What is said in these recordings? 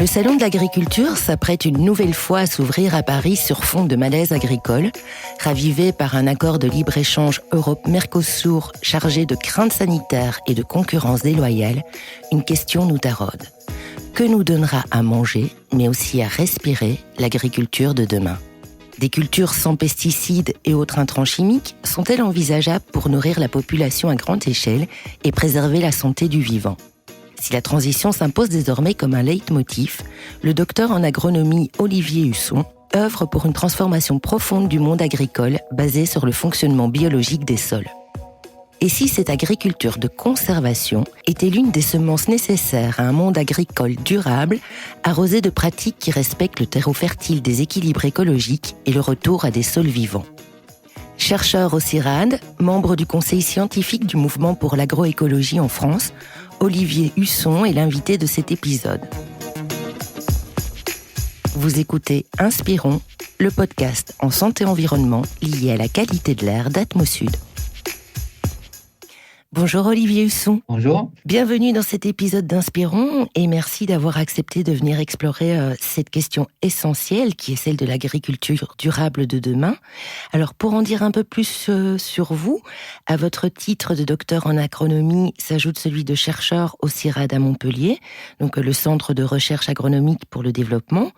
Le salon de l'agriculture s'apprête une nouvelle fois à s'ouvrir à Paris sur fond de malaise agricole, ravivé par un accord de libre-échange Europe-Mercosur chargé de craintes sanitaires et de concurrence déloyale. Une question nous taraude. Que nous donnera à manger, mais aussi à respirer, l'agriculture de demain ? Des cultures sans pesticides et autres intrants chimiques sont-elles envisageables pour nourrir la population à grande échelle et préserver la santé du vivant ? Si la transition s'impose désormais comme un leitmotiv, le docteur en agronomie Olivier Husson œuvre pour une transformation profonde du monde agricole basée sur le fonctionnement biologique des sols. Et si cette agriculture de conservation était l'une des semences nécessaires à un monde agricole durable, arrosé de pratiques qui respectent le terreau fertile des équilibres écologiques et le retour à des sols vivants ? Chercheur au CIRAD, membre du conseil scientifique du mouvement pour l'agroécologie en France, Olivier Husson est l'invité de cet épisode. Vous écoutez Inspirons, le podcast en santé-environnement lié à la qualité de l'air d'Atmosud. Bonjour Olivier Husson. Bonjour. Bienvenue dans cet épisode d'Inspirons et merci d'avoir accepté de venir explorer cette question essentielle qui est celle de l'agriculture durable de demain. Alors pour en dire un peu plus sur vous, à votre titre de docteur en agronomie s'ajoute celui de chercheur au CIRAD à Montpellier, donc le Centre de recherche agronomique pour le développement.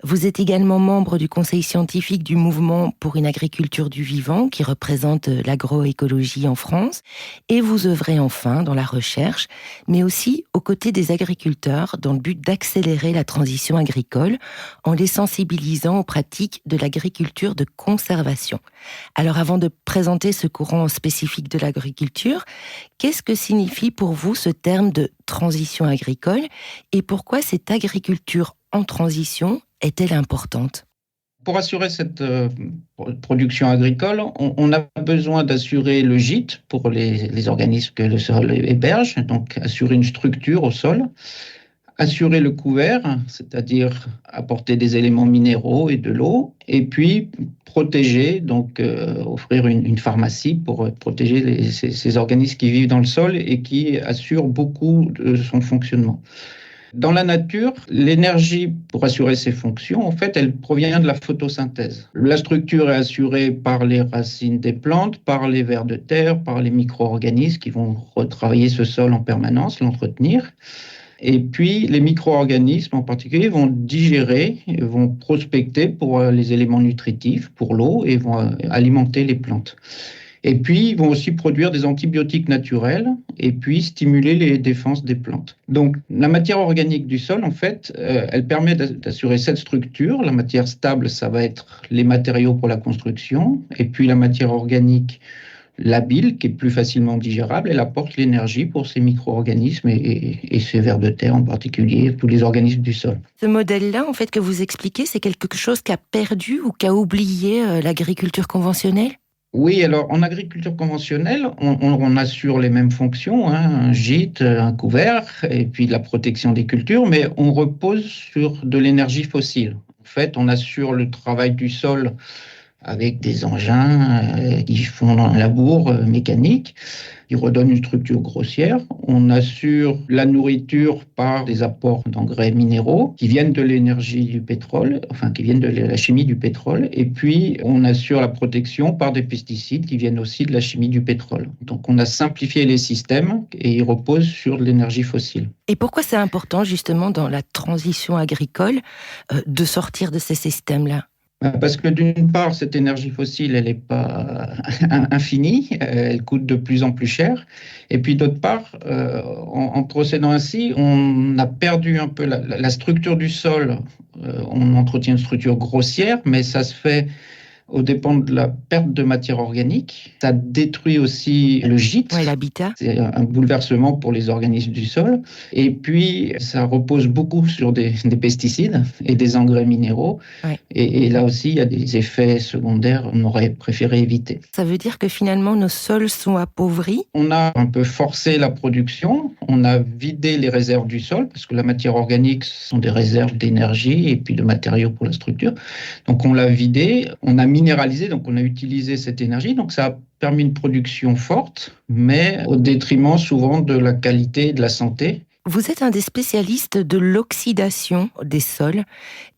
Vous êtes également membre du conseil scientifique du mouvement pour une agriculture du vivant qui représente l'agroécologie en France et vous œuvrez enfin dans la recherche, mais aussi aux côtés des agriculteurs dans le but d'accélérer la transition agricole en les sensibilisant aux pratiques de l'agriculture de conservation. Alors avant de présenter ce courant spécifique de l'agriculture, qu'est-ce que signifie pour vous ce terme de transition agricole et pourquoi cette agriculture en transition est-elle importante ? Pour assurer cette production agricole, on a besoin d'assurer le gîte pour les organismes que le sol héberge, donc assurer une structure au sol, assurer le couvert, c'est-à-dire apporter des éléments minéraux et de l'eau, et puis protéger, donc offrir une pharmacie pour protéger ces organismes qui vivent dans le sol et qui assurent beaucoup de son fonctionnement. Dans la nature, l'énergie pour assurer ces fonctions, en fait, elle provient de la photosynthèse. La structure est assurée par les racines des plantes, par les vers de terre, par les micro-organismes qui vont retravailler ce sol en permanence, l'entretenir. Et puis, les micro-organismes en particulier vont digérer, vont prospecter pour les éléments nutritifs, pour l'eau, et vont alimenter les plantes. Et puis, ils vont aussi produire des antibiotiques naturels et puis stimuler les défenses des plantes. Donc, la matière organique du sol, en fait, elle permet d'assurer cette structure. La matière stable, ça va être les matériaux pour la construction. Et puis, la matière organique labile, qui est plus facilement digérable, elle apporte l'énergie pour ces micro-organismes et ces vers de terre en particulier, tous les organismes du sol. Ce modèle-là, en fait, que vous expliquez, c'est quelque chose qu'a perdu ou qu'a oublié l'agriculture conventionnelle ? Oui, alors en agriculture conventionnelle, on assure les mêmes fonctions, un gîte, un couvert, et puis la protection des cultures, mais on repose sur de l'énergie fossile. En fait, on assure le travail du sol avec des engins qui font un labour mécanique, qui redonnent une structure grossière. On assure la nourriture par des apports d'engrais minéraux qui viennent de l'énergie du pétrole, enfin qui viennent de la chimie du pétrole. Et puis, on assure la protection par des pesticides qui viennent aussi de la chimie du pétrole. Donc, on a simplifié les systèmes et ils reposent sur l'énergie fossile. Et pourquoi c'est important, justement, dans la transition agricole, de sortir de ces systèmes-là ? Parce que d'une part, cette énergie fossile, elle n'est pas infinie, elle coûte de plus en plus cher. Et puis d'autre part, en procédant ainsi, on a perdu un peu la structure du sol. On entretient une structure grossière, mais ça se fait au dépend de la perte de matière organique. Ça détruit aussi le gîte. Ouais, l'habitat. C'est un bouleversement pour les organismes du sol. Et puis, ça repose beaucoup sur des pesticides et des engrais minéraux. Ouais. Et là aussi, il y a des effets secondaires qu'on aurait préféré éviter. Ça veut dire que finalement, nos sols sont appauvris ? On a un peu forcé la production. On a vidé les réserves du sol parce que la matière organique, ce sont des réserves d'énergie et puis de matériaux pour la structure. Donc, on l'a vidé. On a minéralisé, donc on a utilisé cette énergie, donc ça a permis une production forte, mais au détriment souvent de la qualité et de la santé. Vous êtes un des spécialistes de l'oxydation des sols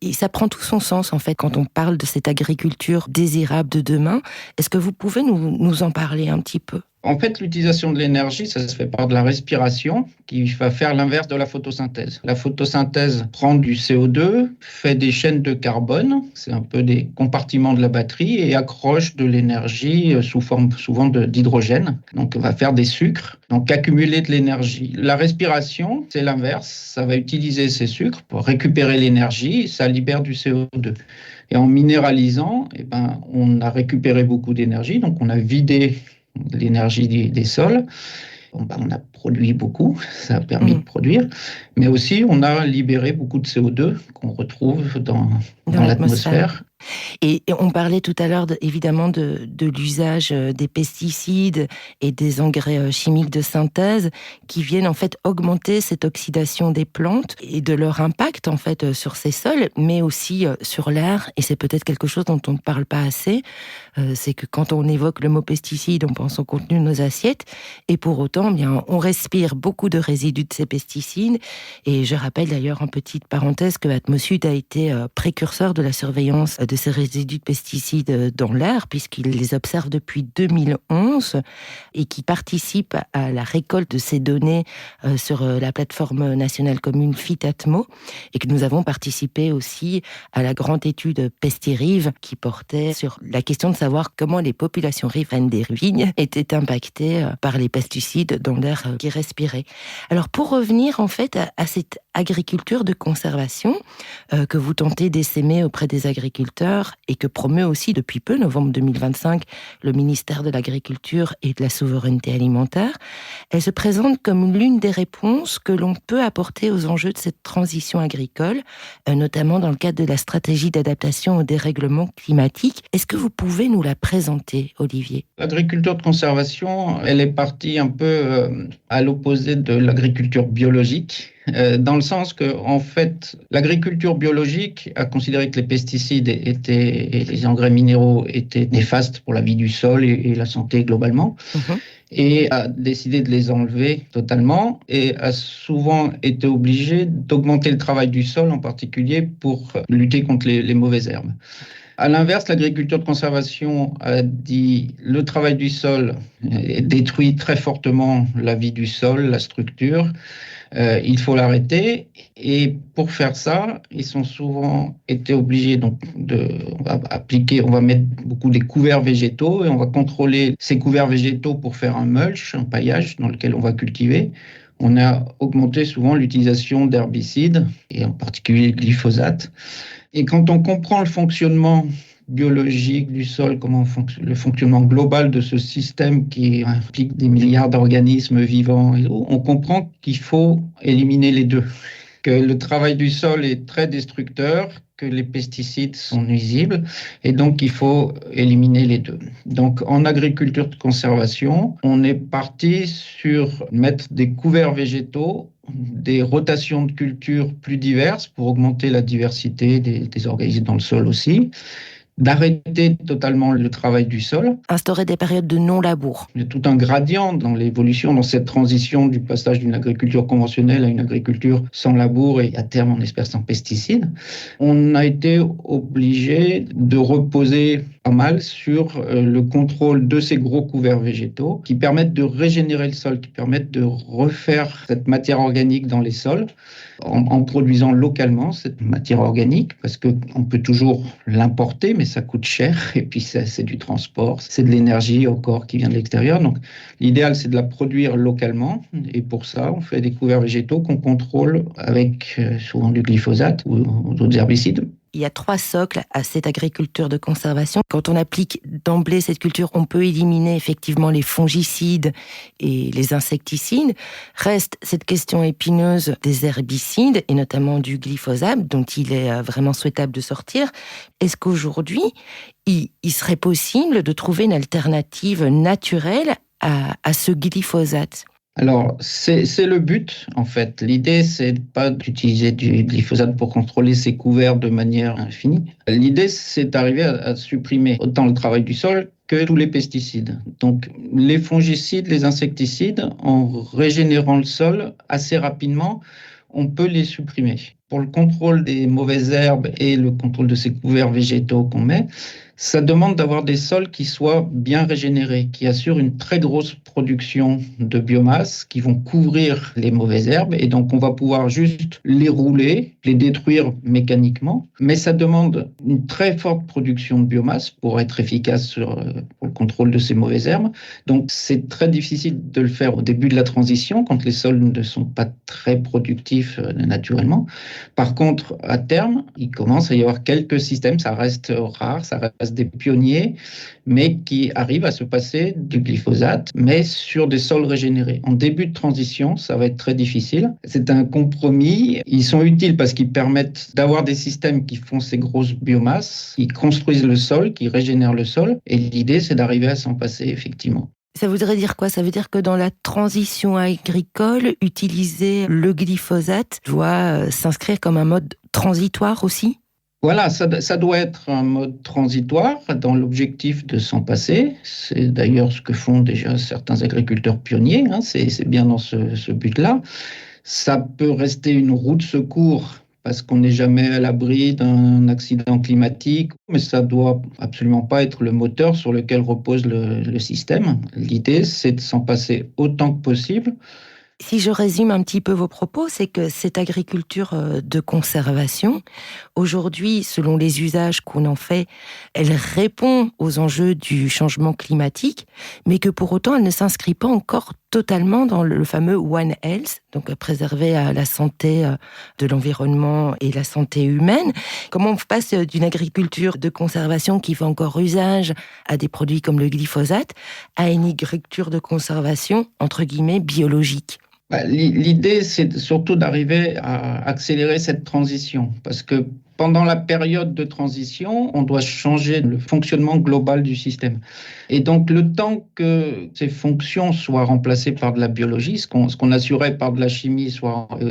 et ça prend tout son sens en fait quand on parle de cette agriculture désirable de demain. Est-ce que vous pouvez nous en parler un petit peu ? En fait, l'utilisation de l'énergie, ça se fait par de la respiration qui va faire l'inverse de la photosynthèse. La photosynthèse prend du CO2, fait des chaînes de carbone, c'est un peu des compartiments de la batterie, et accroche de l'énergie sous forme souvent d'hydrogène. Donc, on va faire des sucres, donc accumuler de l'énergie. La respiration, c'est l'inverse. Ça va utiliser ces sucres pour récupérer l'énergie, ça libère du CO2. Et en minéralisant, on a récupéré beaucoup d'énergie, donc on a vidé l'énergie des sols. On a produit beaucoup, ça a permis de produire, mais aussi on a libéré beaucoup de CO2 qu'on retrouve dans l'atmosphère. Et on parlait tout à l'heure évidemment de l'usage des pesticides et des engrais chimiques de synthèse qui viennent en fait augmenter cette oxydation des plantes et de leur impact en fait sur ces sols, mais aussi sur l'air. Et c'est peut-être quelque chose dont on ne parle pas assez. C'est que quand on évoque le mot pesticide, on pense au contenu de nos assiettes, et pour autant, bien, on respire beaucoup de résidus de ces pesticides. Et je rappelle d'ailleurs en petite parenthèse que Atmosud a été précurseur de la surveillance de ces résidus de pesticides dans l'air, puisqu'il les observe depuis 2011 et qui participe à la récolte de ces données sur la plateforme nationale commune Fitatmo, et que nous avons participé aussi à la grande étude Pestirive qui portait sur la question de savoir comment les populations riveraines des vignes étaient impactées par les pesticides dans l'air qu'ils respiraient. Alors pour revenir en fait à cette agriculture de conservation que vous tentez d'essaimer auprès des agriculteurs et que promeut aussi depuis peu, novembre 2025, le ministère de l'Agriculture et de la Souveraineté Alimentaire, elle se présente comme l'une des réponses que l'on peut apporter aux enjeux de cette transition agricole, notamment dans le cadre de la stratégie d'adaptation au dérèglement climatique. Est-ce que vous pouvez nous la présenter, Olivier ? L'agriculture de conservation, elle est partie un peu à l'opposé de l'agriculture biologique, dans le sens que, en fait, l'agriculture biologique a considéré que les pesticides et les engrais minéraux étaient néfastes pour la vie du sol et la santé globalement, et a décidé de les enlever totalement, et a souvent été obligé d'augmenter le travail du sol, en particulier pour lutter contre les mauvaises herbes. À l'inverse, l'agriculture de conservation a dit le travail du sol détruit très fortement la vie du sol, la structure. Il faut l'arrêter. Et pour faire ça, ils ont souvent été obligés on va mettre beaucoup des couverts végétaux et on va contrôler ces couverts végétaux pour faire un mulch, un paillage dans lequel on va cultiver. On a augmenté souvent l'utilisation d'herbicides et en particulier le glyphosate. Et quand on comprend le fonctionnement biologique du sol, le fonctionnement global de ce système qui implique des milliards d'organismes vivants, on comprend qu'il faut éliminer les deux, que le travail du sol est très destructeur, que les pesticides sont nuisibles, et donc il faut éliminer les deux. Donc en agriculture de conservation, on est parti sur mettre des couverts végétaux, des rotations de cultures plus diverses pour augmenter la diversité des organismes dans le sol aussi, d'arrêter totalement le travail du sol. Instaurer des périodes de non-labour. Il y a tout un gradient dans l'évolution, dans cette transition du passage d'une agriculture conventionnelle à une agriculture sans labour et à terme, on espère, sans pesticides. On a été obligé de reposer pas mal sur le contrôle de ces gros couverts végétaux qui permettent de régénérer le sol, qui permettent de refaire cette matière organique dans les sols en produisant localement cette matière organique, parce qu'on peut toujours l'importer, mais ça coûte cher, et puis c'est du transport, c'est de l'énergie encore qui vient de l'extérieur. Donc l'idéal, c'est de la produire localement, et pour ça, on fait des couverts végétaux qu'on contrôle avec souvent du glyphosate ou d'autres herbicides. Il y a 3 socles à cette agriculture de conservation. Quand on applique d'emblée cette culture, on peut éliminer effectivement les fongicides et les insecticides. Reste cette question épineuse des herbicides et notamment du glyphosate, dont il est vraiment souhaitable de sortir. Est-ce qu'aujourd'hui, il serait possible de trouver une alternative naturelle à ce glyphosate ? Alors, c'est le but, en fait. L'idée, c'est pas d'utiliser du glyphosate pour contrôler ces couverts de manière infinie. L'idée, c'est d'arriver à supprimer autant le travail du sol que tous les pesticides. Donc, les fongicides, les insecticides, en régénérant le sol assez rapidement, on peut les supprimer. Pour le contrôle des mauvaises herbes et le contrôle de ces couverts végétaux qu'on met, ça demande d'avoir des sols qui soient bien régénérés, qui assurent une très grosse production de biomasse, qui vont couvrir les mauvaises herbes. Et donc, on va pouvoir juste les rouler, les détruire mécaniquement. Mais ça demande une très forte production de biomasse pour être efficace pour le contrôle de ces mauvaises herbes. Donc, c'est très difficile de le faire au début de la transition, quand les sols ne sont pas très productifs naturellement. Par contre, à terme, il commence à y avoir quelques systèmes, ça reste rare, ça reste des pionniers, mais qui arrivent à se passer du glyphosate, mais sur des sols régénérés. En début de transition, ça va être très difficile. C'est un compromis. Ils sont utiles parce qu'ils permettent d'avoir des systèmes qui font ces grosses biomasses, qui construisent le sol, qui régénèrent le sol. Et l'idée, c'est d'arriver à s'en passer, effectivement. Ça voudrait dire quoi? Ça veut dire que dans la transition agricole, utiliser le glyphosate doit s'inscrire comme un mode transitoire aussi? Voilà, ça doit être un mode transitoire dans l'objectif de s'en passer. C'est d'ailleurs ce que font déjà certains agriculteurs pionniers, hein, c'est bien dans ce but-là. Ça peut rester une roue de secours parce qu'on n'est jamais à l'abri d'un accident climatique, mais ça doit absolument pas être le moteur sur lequel repose le système. L'idée, c'est de s'en passer autant que possible. Si je résume un petit peu vos propos, c'est que cette agriculture de conservation, aujourd'hui, selon les usages qu'on en fait, elle répond aux enjeux du changement climatique, mais que pour autant, elle ne s'inscrit pas encore totalement dans le fameux One Health, donc préserver la santé de l'environnement et la santé humaine. Comment on passe d'une agriculture de conservation qui fait encore usage à des produits comme le glyphosate à une agriculture de conservation, entre guillemets, biologique? L'idée, c'est surtout d'arriver à accélérer cette transition, parce que pendant la période de transition, on doit changer le fonctionnement global du système. Et donc, le temps que ces fonctions soient remplacées par de la biologie, ce qu'on assurait par de la chimie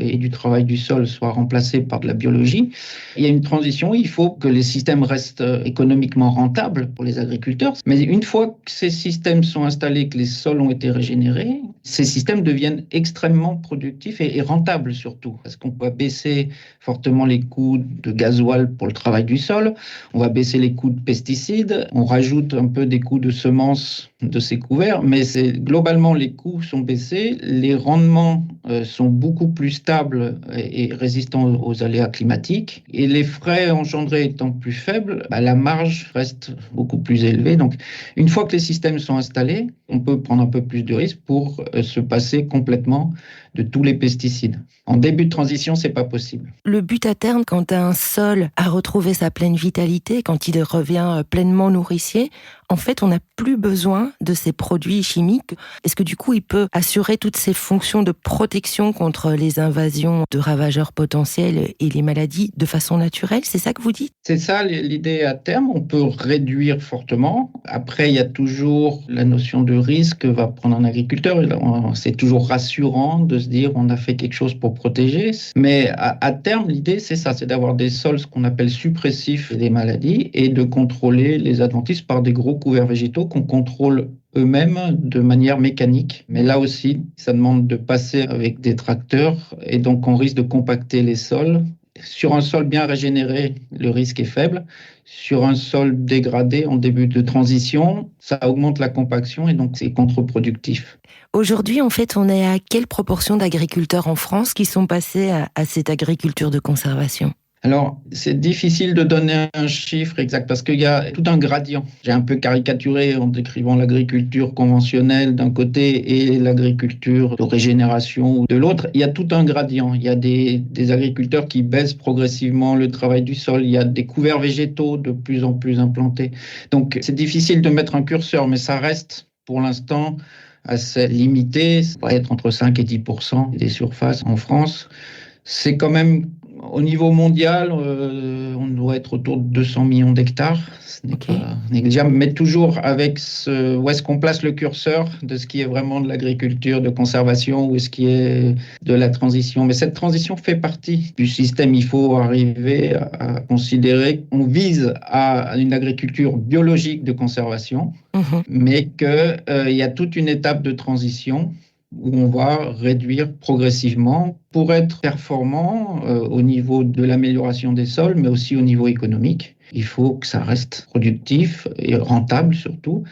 et du travail du sol soit remplacé par de la biologie, il y a une transition. Il faut que les systèmes restent économiquement rentables pour les agriculteurs. Mais une fois que ces systèmes sont installés, que les sols ont été régénérés, ces systèmes deviennent extrêmement productifs et rentables surtout, parce qu'on peut baisser fortement les coûts de gasoil pour le travail du sol, on va baisser les coûts de pesticides, on rajoute un peu des coûts de semences de ces couverts, mais globalement les coûts sont baissés, les rendements sont beaucoup plus stables et résistants aux aléas climatiques, et les frais engendrés étant plus faibles, la marge reste beaucoup plus élevée. Donc une fois que les systèmes sont installés, on peut prendre un peu plus de risques pour se passer complètement de tous les pesticides. En début de transition, c'est pas possible. Le but à terme, quand un sol a retrouvé sa pleine vitalité, quand il revient pleinement nourricier, en fait, on n'a plus besoin de ces produits chimiques. Est-ce que du coup, il peut assurer toutes ces fonctions de protection contre les invasions de ravageurs potentiels et les maladies de façon naturelle? C'est ça que vous dites? C'est ça l'idée à terme. On peut réduire fortement. Après, il y a toujours la notion de risque que va prendre un agriculteur. C'est toujours rassurant de se dire on a fait quelque chose pour protéger. Mais à terme, l'idée, c'est ça, c'est d'avoir des sols, ce qu'on appelle suppressifs des maladies, et de contrôler les adventices par des gros couverts végétaux qu'on contrôle eux-mêmes de manière mécanique. Mais là aussi, ça demande de passer avec des tracteurs et donc on risque de compacter les sols. Sur un sol bien régénéré, le risque est faible. Sur un sol dégradé en début de transition, ça augmente la compaction et donc c'est contre-productif. Aujourd'hui, en fait, on est à quelle proportion d'agriculteurs en France qui sont passés à cette agriculture de conservation? Alors, c'est difficile de donner un chiffre exact parce qu'il y a tout un gradient. J'ai un peu caricaturé en décrivant l'agriculture conventionnelle d'un côté et l'agriculture de régénération de l'autre. Il y a tout un gradient. Il y a des agriculteurs qui baissent progressivement le travail du sol. Il y a des couverts végétaux de plus en plus implantés. Donc, c'est difficile de mettre un curseur, mais ça reste pour l'instant assez limité. Ça va être entre 5 et 10% des surfaces en France. C'est quand même Au niveau mondial, on doit être autour de 200 millions d'hectares. Ce n'est pas négligeable, mais toujours avec où est-ce qu'on place le curseur de ce qui est vraiment de l'agriculture de conservation ou ce qui est de la transition. Mais cette transition fait partie du système. Il faut arriver à considérer qu'on vise à une agriculture biologique de conservation, mais qu'il y a toute une étape de transition où on va réduire progressivement pour être performant au niveau de l'amélioration des sols, mais aussi au niveau économique. Il faut que ça reste productif et rentable surtout.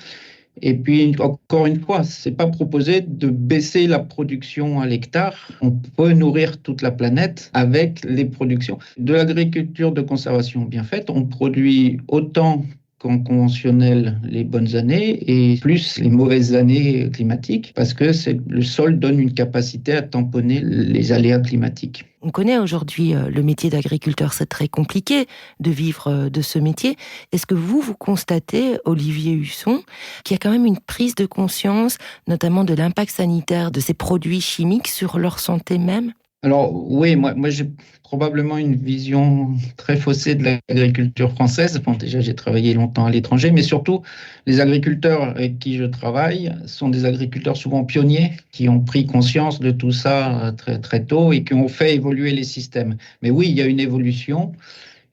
Et puis, encore une fois, ce n'est pas proposé de baisser la production à l'hectare. On peut nourrir toute la planète avec les productions. De l'agriculture de conservation bien faite, on produit autant qu'en conventionnel les bonnes années et plus les mauvaises années climatiques parce que le sol donne une capacité à tamponner les aléas climatiques. On connaît aujourd'hui le métier d'agriculteur, c'est très compliqué de vivre de ce métier. Est-ce que vous constatez, Olivier Husson, qu'il y a quand même une prise de conscience, notamment de l'impact sanitaire de ces produits chimiques sur leur santé même ? Alors oui, moi j'ai probablement une vision très faussée de l'agriculture française. Bon, déjà, j'ai travaillé longtemps à l'étranger, mais surtout, les agriculteurs avec qui je travaille sont des agriculteurs souvent pionniers qui ont pris conscience de tout ça très, très tôt et qui ont fait évoluer les systèmes. Mais oui, il y a une évolution.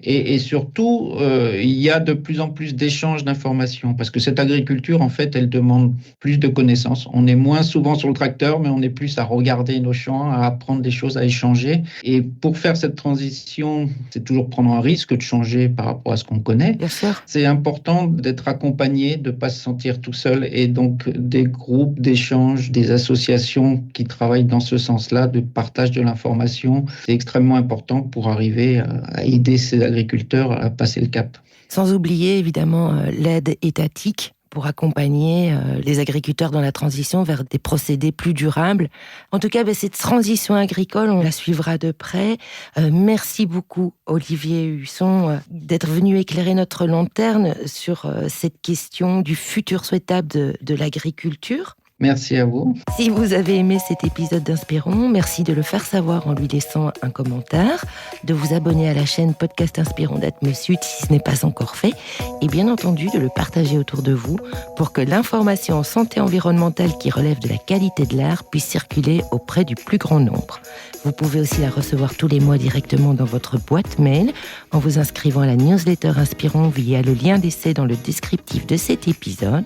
Et surtout, il y a de plus en plus d'échanges d'informations parce que cette agriculture, en fait, elle demande plus de connaissances. On est moins souvent sur le tracteur, mais on est plus à regarder nos champs, à apprendre des choses, à échanger. Et pour faire cette transition, c'est toujours prendre un risque de changer par rapport à ce qu'on connaît. Bien sûr. C'est important d'être accompagné, de ne pas se sentir tout seul. Et donc, des groupes d'échange, des associations qui travaillent dans ce sens-là, de partage de l'information, c'est extrêmement important pour arriver à aider ces agriculteurs à passer le cap. Sans oublier évidemment l'aide étatique pour accompagner les agriculteurs dans la transition vers des procédés plus durables. En tout cas, cette transition agricole, on la suivra de près. Merci beaucoup, Olivier Husson, d'être venu éclairer notre lanterne sur cette question du futur souhaitable de l'agriculture. Merci à vous. Si vous avez aimé cet épisode d'Inspirons, merci de le faire savoir en lui laissant un commentaire, de vous abonner à la chaîne Podcast Inspirons d'Atmos Sud si ce n'est pas encore fait, et bien entendu de le partager autour de vous pour que l'information en santé environnementale qui relève de la qualité de l'air puisse circuler auprès du plus grand nombre. Vous pouvez aussi la recevoir tous les mois directement dans votre boîte mail en vous inscrivant à la newsletter Inspirons via le lien d'essai dans le descriptif de cet épisode.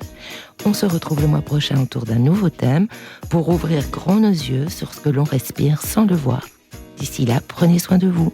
On se retrouve le mois prochain autour d'un nouveau thème pour ouvrir grand nos yeux sur ce que l'on respire sans le voir. D'ici là, prenez soin de vous.